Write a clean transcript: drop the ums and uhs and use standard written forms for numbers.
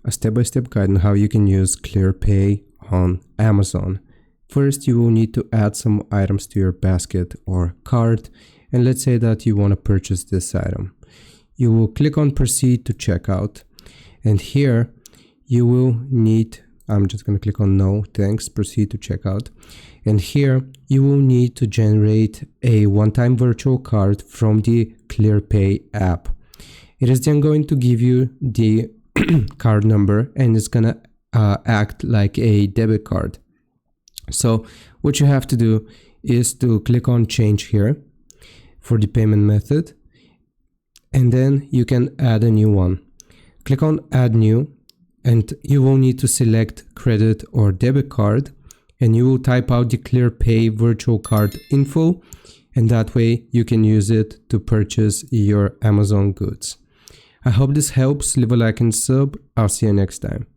a step-by-step guide on how you can use Clearpay on Amazon. First, you will need to add some items to your basket or cart, and let's say that you want to purchase this item. You will click on proceed to checkout, and here you will need, I'm just going to click on no thanks, proceed to checkout, and here you will need to generate a one-time virtual card from the Clearpay app. It is then going to give you the card number, and it's going to act like a debit card. So what you have to do is to click on change here for the payment method, and then you can add a new one. Click on add new, and you will need to select credit or debit card, and you will type out the Clearpay virtual card info, and that way you can use it to purchase your Amazon goods. I hope this helps. Leave a like and sub. I'll see you next time.